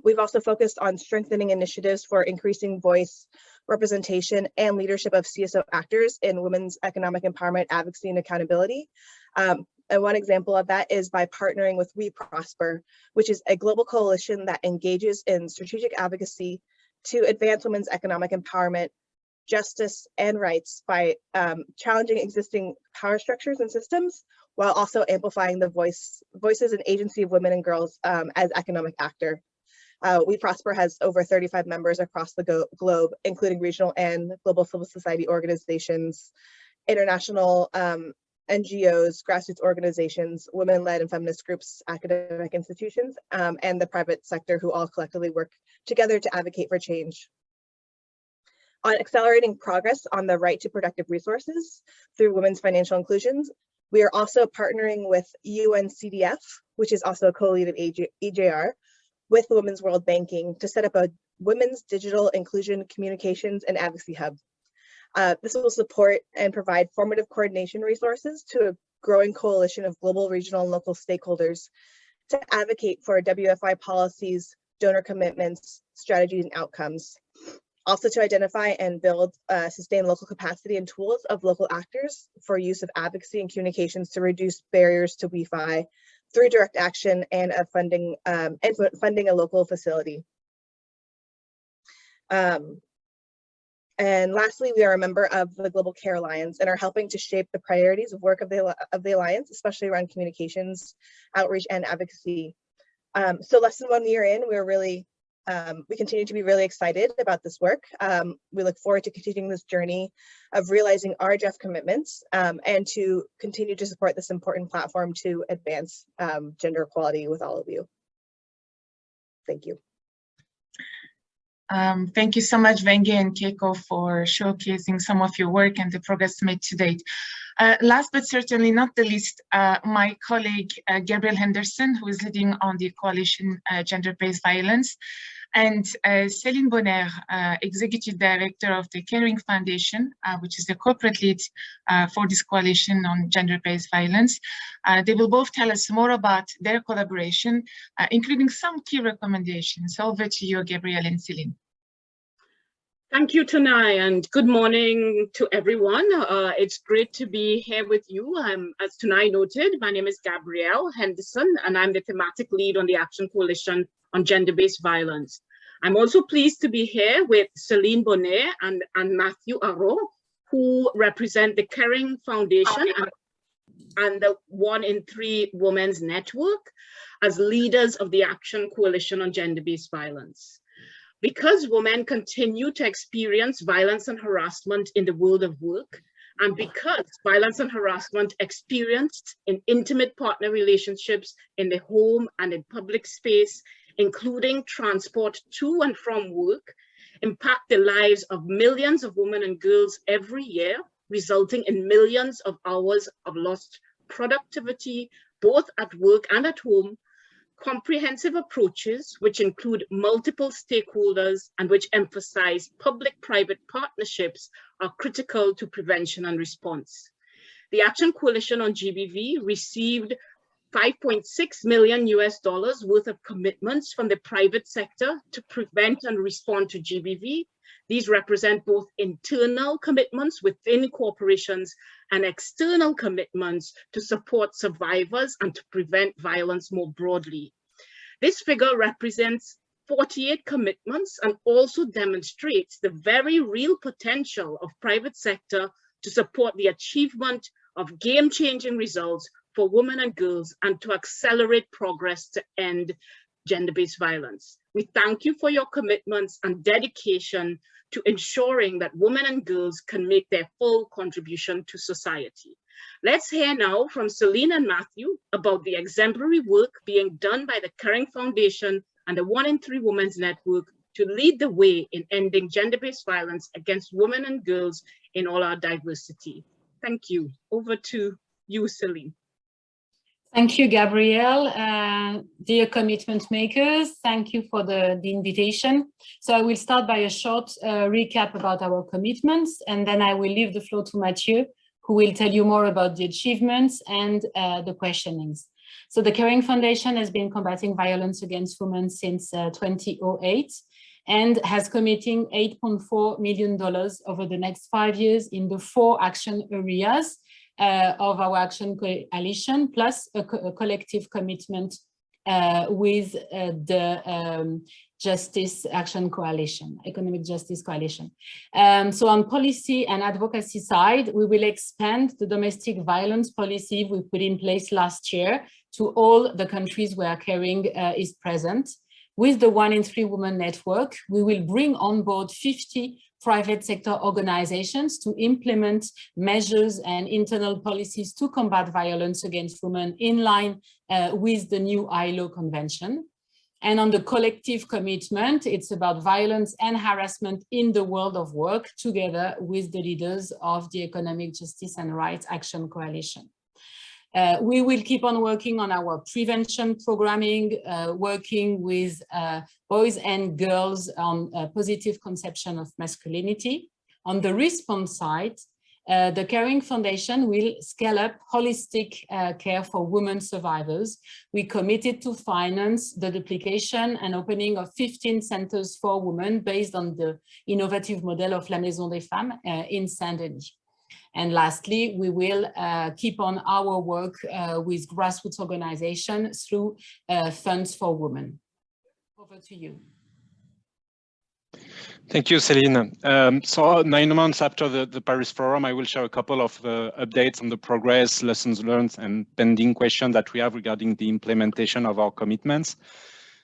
We've also focused on strengthening initiatives for increasing voice, representation, and leadership of CSO actors in women's economic empowerment, advocacy, and accountability. And one example of that is by partnering with We Prosper, which is a global coalition that engages in strategic advocacy to advance women's economic empowerment, justice, and rights by challenging existing power structures and systems, while also amplifying the voices and agency of women and girls as economic actor. We Prosper has over 35 members across the globe, including regional and global civil society organizations, international NGOs, grassroots organizations, women-led and feminist groups, academic institutions, and the private sector, who all collectively work together to advocate for change. On accelerating progress on the right to productive resources through women's financial inclusions, we are also partnering with UNCDF, which is also a co-lead of EJR, with the Women's World Banking to set up a Women's Digital Inclusion Communications and Advocacy Hub. This will support and provide formative coordination resources to a growing coalition of global, regional, and local stakeholders to advocate for WFI policies, donor commitments, strategies, and outcomes. Also to identify and build sustain local capacity and tools of local actors for use of advocacy and communications to reduce barriers to WFI through direct action and funding a local facility. And lastly, we are a member of the Global Care Alliance and are helping to shape the priorities of work of the Alliance, especially around communications, outreach, and advocacy. So less than 1 year in, we continue to be really excited about this work. We look forward to continuing this journey of realizing our GEF commitments and to continue to support this important platform to advance gender equality with all of you. Thank you. Thank you so much, Venge and Keiko, for showcasing some of your work and the progress made to date. Last but certainly not the least, my colleague, Gabrielle Henderson, who is leading on the coalition Gender-Based Violence, and Céline Bonner, Executive Director of the Caring Foundation, which is the corporate lead for this coalition on gender-based violence. They will both tell us more about their collaboration, including some key recommendations. Over to you, Gabrielle and Céline. Thank you, Tunai, and good morning to everyone. It's great to be here with you. As Tunai noted, my name is Gabrielle Henderson, and I'm the thematic lead on the Action Coalition on Gender-Based Violence. I'm also pleased to be here with Céline Bonnet and Matthew Arro, who represent the Caring Foundation and the 1 in 3 Women's Network as leaders of the Action Coalition on Gender-Based Violence. Because women continue to experience violence and harassment in the world of work, and because violence and harassment experienced in intimate partner relationships in the home and in public space, including transport to and from work, impact the lives of millions of women and girls every year, resulting in millions of hours of lost productivity, both at work and at home, Comprehensive approaches, which include multiple stakeholders and which emphasize public-private partnerships, are critical to prevention and response. The Action Coalition on GBV received $5.6 million worth of commitments from the private sector to prevent and respond to GBV. These represent both internal commitments within corporations and external commitments to support survivors and to prevent violence more broadly. This figure represents 48 commitments and also demonstrates the very real potential of private sector to support the achievement of game-changing results for women and girls and to accelerate progress to end gender-based violence. We thank you for your commitments and dedication to ensuring that women and girls can make their full contribution to society. Let's hear now from Celine and Matthew about the exemplary work being done by the Caring Foundation and the 1 in 3 Women's Network to lead the way in ending gender-based violence against women and girls in all our diversity. Thank you. Over to you, Celine. Thank you, Gabrielle. Dear commitment makers, thank you for the invitation. So I will start by a short recap about our commitments, and then I will leave the floor to Mathieu, who will tell you more about the achievements and the questionings. So the Caring Foundation has been combating violence against women since 2008 and has committing $8.4 million over the next 5 years in the 4 action areas of our Action Coalition, plus a collective commitment with the Justice Action Coalition, Economic Justice Coalition. So on policy and advocacy side, we will expand the domestic violence policy we put in place last year to all the countries where caring is present. With the 1 in 3 Women Network, we will bring on board 50 private sector organizations to implement measures and internal policies to combat violence against women in line with the new ILO convention. And on the collective commitment, it's about violence and harassment in the world of work together with the leaders of the Economic Justice and Rights Action Coalition. We will keep on working on our prevention programming, working with boys and girls on positive conception of masculinity. On the response side, the Caring Foundation will scale up holistic care for women survivors. We committed to finance the duplication and opening of 15 centers for women based on the innovative model of La Maison des Femmes in Saint-Denis. And lastly, we will keep on our work with grassroots organizations through funds for women. Over to you. Thank you, Celine. So 9 months after the Paris Forum, I will share a couple of updates on the progress, lessons learned, and pending questions that we have regarding the implementation of our commitments.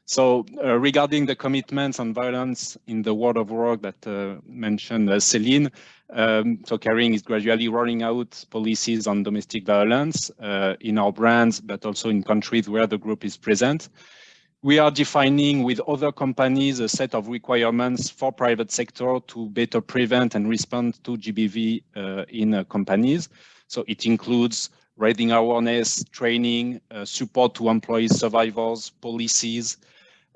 So regarding the commitments on violence in the world of work that mentioned Celine, so Caring is gradually rolling out policies on domestic violence in our brands, but also in countries where the group is present. We are defining with other companies a set of requirements for private sector to better prevent and respond to GBV in companies. So it includes raising awareness, training, support to employees, survivors, policies,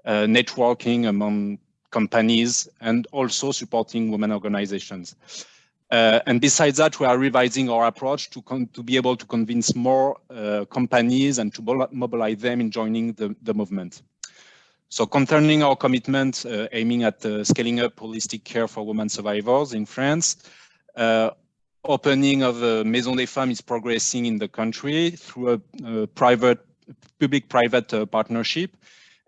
networking among companies, and also supporting women organizations. And besides that, we are revising our approach to be able to convince more companies and to mobilize them in joining the movement. So concerning our commitment aiming at scaling up holistic care for women survivors in France, opening of the Maison des Femmes is progressing in the country through a public-private partnership.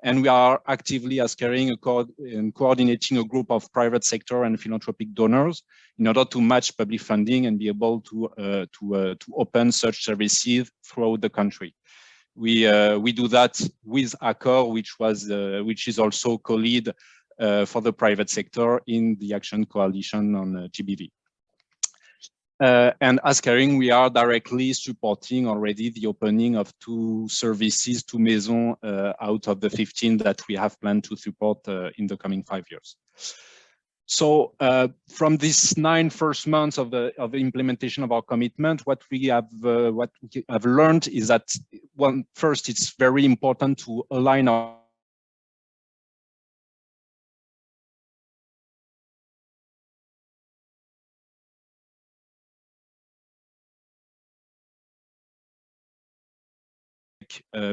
And we are actively as Caring and coordinating a group of private sector and philanthropic donors in order to match public funding and be able to open such services throughout the country. We do that with Accor, which is also co-lead for the private sector in the Action Coalition on GBV. And as Caring, we are directly supporting already the opening of 2 services, 2 maisons out of the 15 that we have planned to support in the coming 5 years. So from these 9 first months of the implementation of our commitment, what we have learned is that first, it's very important to align our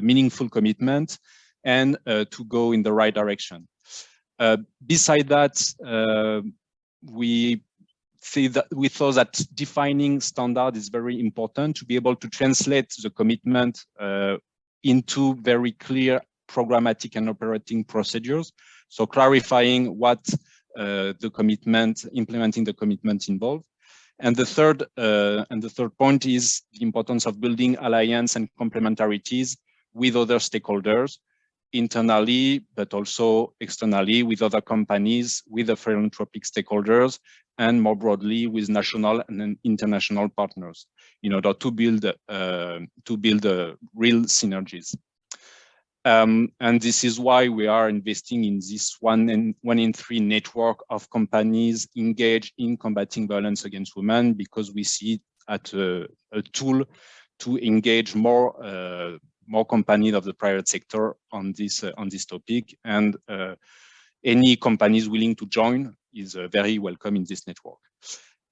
meaningful commitment and to go in the right direction. Beside that, we thought that defining standard is very important to be able to translate the commitment into very clear programmatic and operating procedures. So clarifying what the commitment, implementing the commitment involved. And the third point is the importance of building alliance and complementarities with other stakeholders, internally, but also externally with other companies, with the philanthropic stakeholders, and more broadly with national and international partners in order to build real synergies. And this is why we are investing in this one in three network of companies engaged in combating violence against women, because we see it as a tool to engage more companies of the private sector on this topic, and any companies willing to join is very welcome in this network.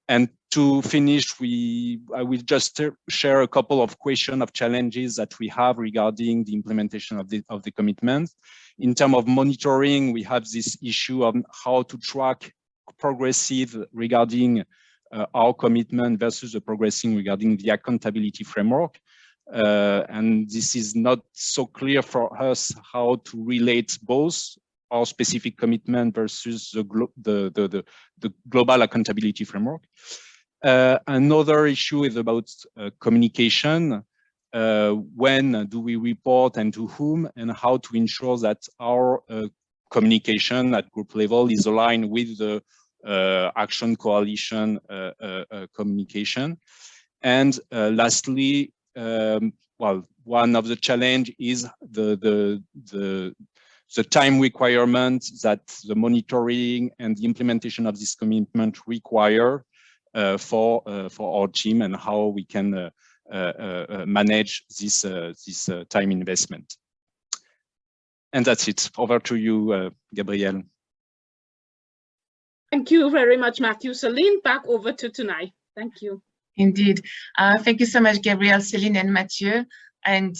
And to finish, I will just share a couple of questions of challenges that we have regarding the implementation of the commitment. In terms of monitoring, we have this issue of how to track progressive regarding our commitment versus the progressing regarding the accountability framework. And this is not so clear for us how to relate both our specific commitment versus the global accountability framework. Another issue is about communication. When do we report and to whom, and how to ensure that our communication at group level is aligned with the action coalition communication. And lastly, well, one of the challenge is the time requirement that the monitoring and the implementation of this commitment require for our team, and how we can manage this time investment. And that's it. Over to you, Gabrielle. Thank you very much, Matthew. Celine, back over to Tunai. Thank you. Indeed. Thank you so much, Gabrielle, Celine, and Mathieu. And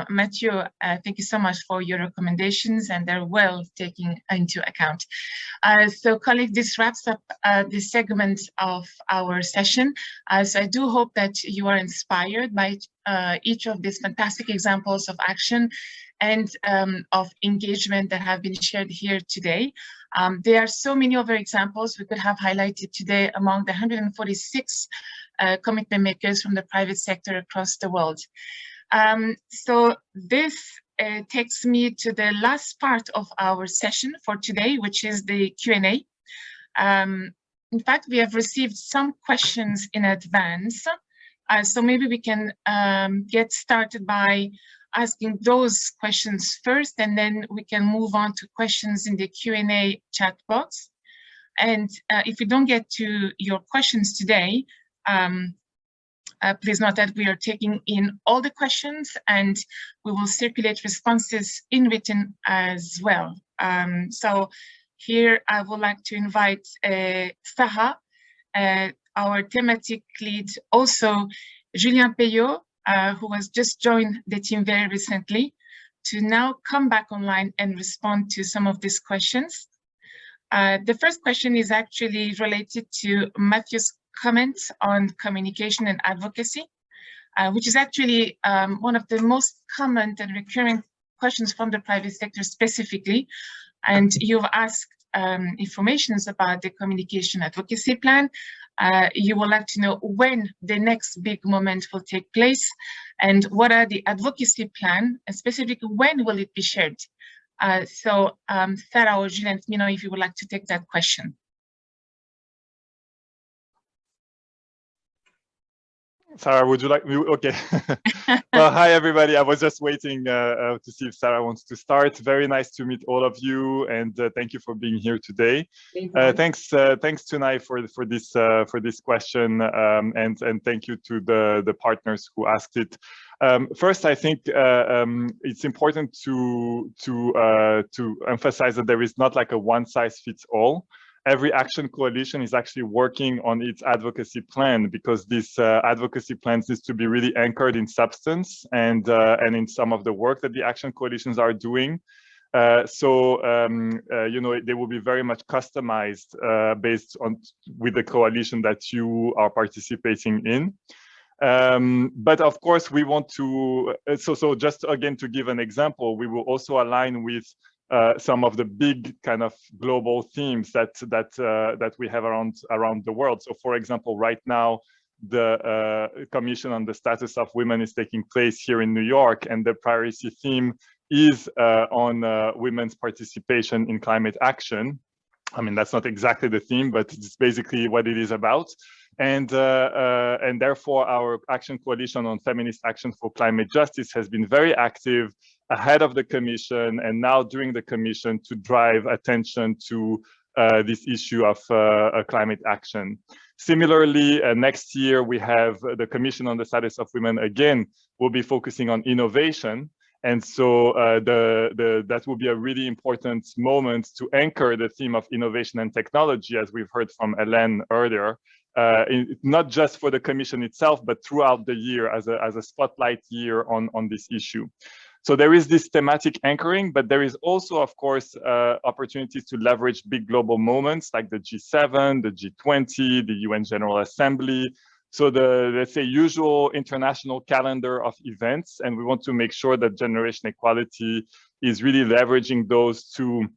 Mathieu, thank you so much for your recommendations, and they're well taken into account. So colleagues, this wraps up this segment of our session. So I do hope that you are inspired by each of these fantastic examples of action and of engagement that have been shared here today. There are so many other examples we could have highlighted today among the 146 commitment makers from the private sector across the world. So this takes me to the last part of our session for today, which is the Q&A. In fact, we have received some questions in advance, so maybe we can get started by asking those questions first, and then we can move on to questions in the Q&A chat box. And if we don't get to your questions today, please note that we are taking in all the questions, and we will circulate responses in written as well. So here I would like to invite Sarah, our thematic lead, also Julien Payot, who has just joined the team very recently, to now come back online and respond to some of these questions. The first question is actually related to Matthew's comments on communication and advocacy, which is actually one of the most common and recurring questions from the private sector specifically. And you've asked information about the communication advocacy plan. You would like to know when the next big moment will take place, and what are the advocacy plan, and specifically when will it be shared? So Sarah or Julien, let me know if you would like to take that question. Sarah, would you like me? Okay. Well, hi, everybody. I was just waiting to see if Sarah wants to start. Very nice to meet all of you, and thank you for being here today. Thanks, Tunai, for this question, and thank you to the partners who asked it. First, I think it's important to emphasize that there is not like a one-size-fits-all. Every action coalition is actually working on its advocacy plan, because this advocacy plan needs to be really anchored in substance and in some of the work that the action coalitions are doing. You know, they will be very much customized based on with the coalition that you are participating in. But of course, we want to, so just again, to give an example, we will also align with some of the big kind of global themes that we have around the world. So for example, right now, the Commission on the Status of Women is taking place here in New York, and the priority theme is on women's participation in climate action. I mean, that's not exactly the theme, but it's basically what it is about. And therefore, our action coalition on feminist action for climate justice has been very active ahead of the Commission and now during the Commission to drive attention to this issue of climate action. Similarly, next year, we have the Commission on the Status of Women again will be focusing on innovation. And so that will be a really important moment to anchor the theme of innovation and technology, as we've heard from Hélène earlier, not just for the Commission itself, but throughout the year as a spotlight year on this issue. So there is this thematic anchoring, but there is also, of course, opportunities to leverage big global moments like the G7, the G20, the UN General Assembly. So the, let's say, usual international calendar of events, and we want to make sure that generation equality is really leveraging those to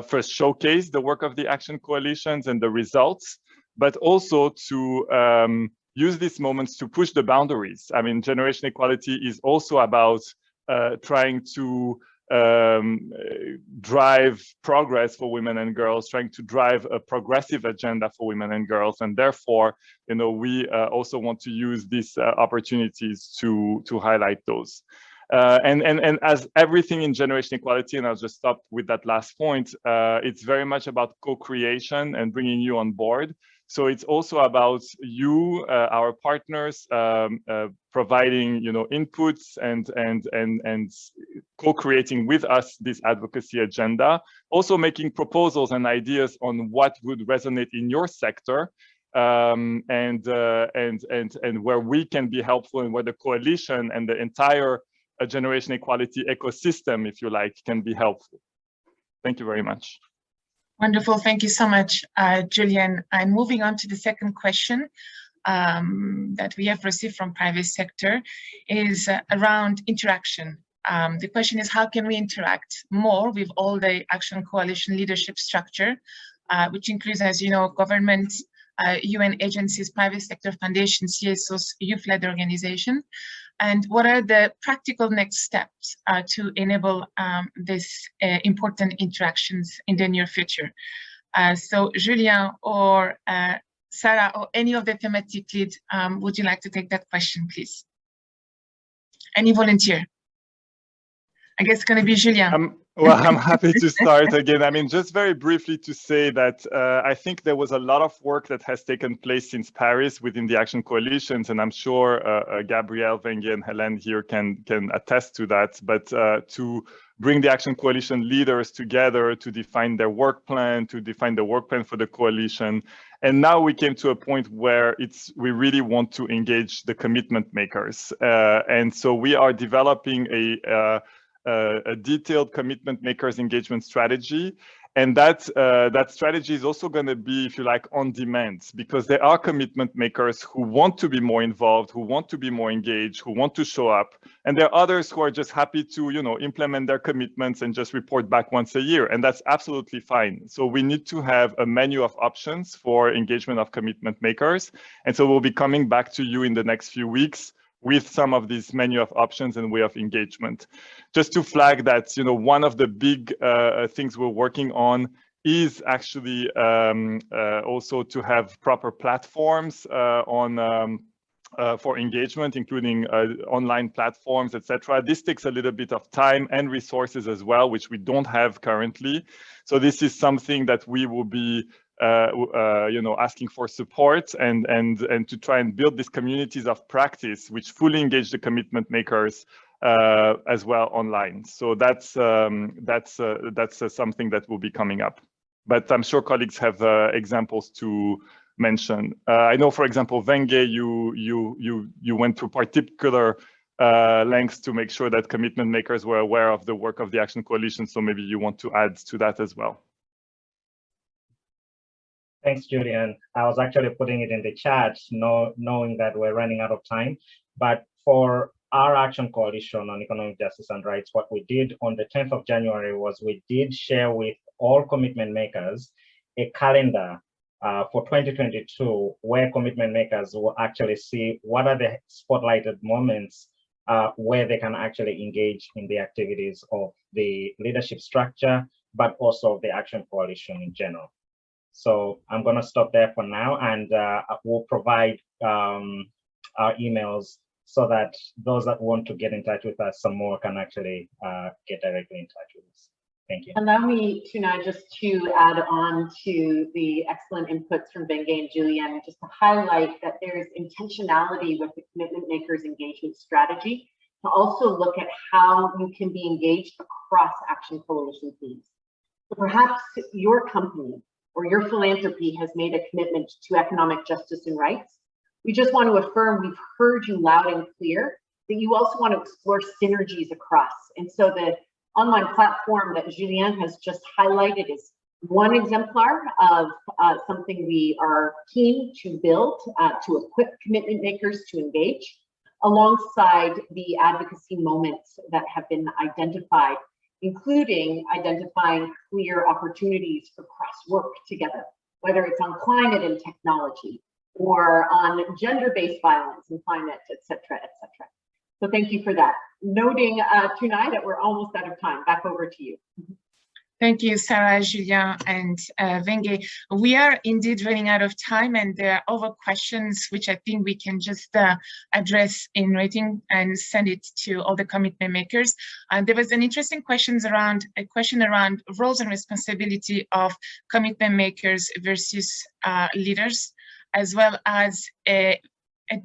first showcase the work of the action coalitions and the results, but also to use these moments to push the boundaries. I mean, generation equality is also about trying to drive progress for women and girls, trying to drive a progressive agenda for women and girls, and therefore, you know, we also want to use these opportunities to highlight those. And as everything in generation equality, and I'll just stop with that last point, it's very much about co-creation and bringing you on board. So it's also about you, our partners, providing, you know, inputs and co-creating with us this advocacy agenda. Also making proposals and ideas on what would resonate in your sector, and where we can be helpful, and where the coalition and the entire generation equality ecosystem, if you like, can be helpful. Thank you very much. Wonderful. Thank you so much, Julian. And moving on to the second question that we have received from private sector is around interaction. The question is, how can we interact more with all the action coalition leadership structure, which includes, as you know, governments, UN agencies, private sector foundations, CSOs, youth-led organizations, and what are the practical next steps to enable these important interactions in the near future? So Julien or Sarah or any of the thematic lead, would you like to take that question, please? Any volunteer? I guess it's going to be Julien. Well, I'm happy to start again. I mean, just very briefly to say that I think there was a lot of work that has taken place since Paris within the action coalitions, and I'm sure Gabrielle, Vengi, and Hélène here can attest to that. But to bring the action coalition leaders together to define their work plan, to define the work plan for the coalition. And now we came to a point where we really want to engage the commitment makers. And so we are developing a detailed commitment makers engagement strategy. And that strategy is also going to be, if you like, on demand, because there are commitment makers who want to be more involved, who want to be more engaged, who want to show up. And there are others who are just happy to, you know, implement their commitments and just report back once a year. And that's absolutely fine. So we need to have a menu of options for engagement of commitment makers. And so we'll be coming back to you in the next few weeks with some of these menu of options and way of engagement. Just to flag that, you know, one of the big things we're working on is actually also to have proper platforms on for engagement, including online platforms, etc. This takes a little bit of time and resources as well, which we don't have currently. So this is something that we will be asking for support and to try and build these communities of practice which fully engage the commitment makers as well online. So that's something that will be coming up. But I'm sure colleagues have examples to mention. I know, for example, Wenge, you went to particular lengths to make sure that commitment makers were aware of the work of the Action Coalition. So maybe you want to add to that as well. Thanks, Julian. I was actually putting it in the chat, knowing that we're running out of time. But for our Action Coalition on Economic Justice and Rights, what we did on the 10th of January was we did share with all commitment makers a calendar for 2022, where commitment makers will actually see what are the spotlighted moments where they can actually engage in the activities of the leadership structure, but also the Action Coalition in general. So I'm going to stop there for now, and we'll provide our emails so that those that want to get in touch with us some more can actually get directly in touch with us. Thank you. Allow me, Tunai, just to add on to the excellent inputs from Wenge and Julian, just to highlight that there's intentionality with the commitment makers engagement strategy to also look at how you can be engaged across Action Coalition themes. So perhaps your company or your philanthropy has made a commitment to economic justice and rights. We just want to affirm we've heard you loud and clear that you also want to explore synergies across. And so the online platform that Julien has just highlighted is one exemplar of something we are keen to build to equip commitment makers to engage, alongside the advocacy moments that have been identified, including identifying clear opportunities for cross-work together, whether it's on climate and technology or on gender-based violence and climate, et cetera, et cetera. So thank you for that. Noting, Tunai, that we're almost out of time. Back over to you. Thank you, Sarah, Julien, and Wenge. We are indeed running out of time, and there are other questions which I think we can just address in writing and send it to all the commitment makers. And there was an interesting question around roles and responsibility of commitment makers versus leaders, as well as a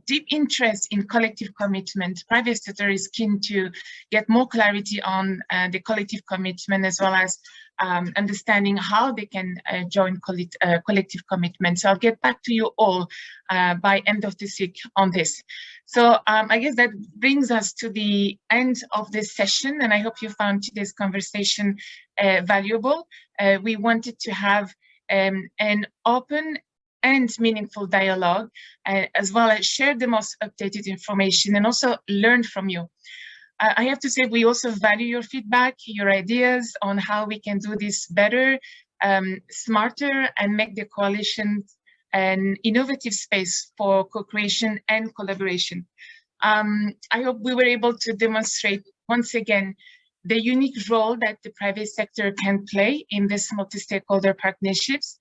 deep interest in collective commitment. Private sector is keen to get more clarity on the collective commitment, as well as understanding how they can join collective commitment. So I'll get back to you all by end of this week on this. So I guess that brings us to the end of this session, and I hope you found today's conversation valuable. We wanted to have an open and meaningful dialogue, as well as share the most updated information and also learn from you. I have to say, we also value your feedback, your ideas on how we can do this better, smarter, and make the coalition an innovative space for co-creation and collaboration. I hope we were able to demonstrate once again the unique role that the private sector can play in this multi-stakeholder partnerships.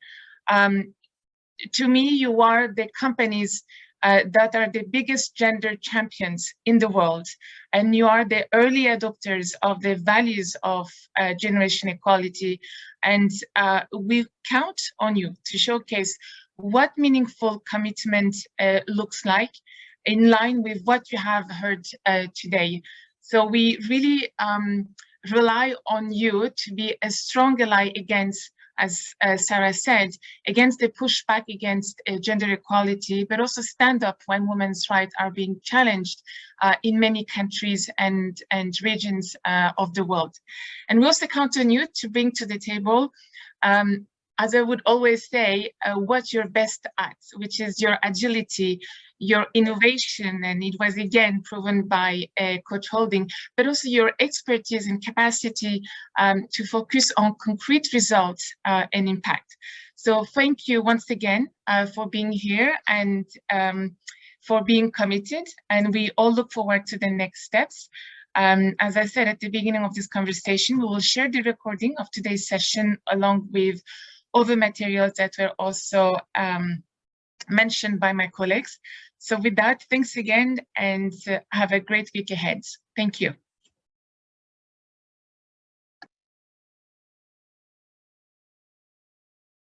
To me, you are the companies that are the biggest gender champions in the world, and you are the early adopters of the values of generation equality. And we count on you to showcase what meaningful commitment looks like, in line with what you have heard today. So we really rely on you to be a strong ally against, as Sarah said, against the pushback against gender equality, but also stand up when women's rights are being challenged in many countries and regions of the world. And we also count on you to bring to the table, as I would always say, what you're best at, which is your agility, your innovation, and it was again proven by Coach Holding, but also your expertise and capacity to focus on concrete results and impact. So thank you once again for being here and for being committed, and we all look forward to the next steps. As I said at the beginning of this conversation, we will share the recording of today's session along with other materials that were also mentioned by my colleagues. So with that, thanks again, and have a great week ahead. Thank you.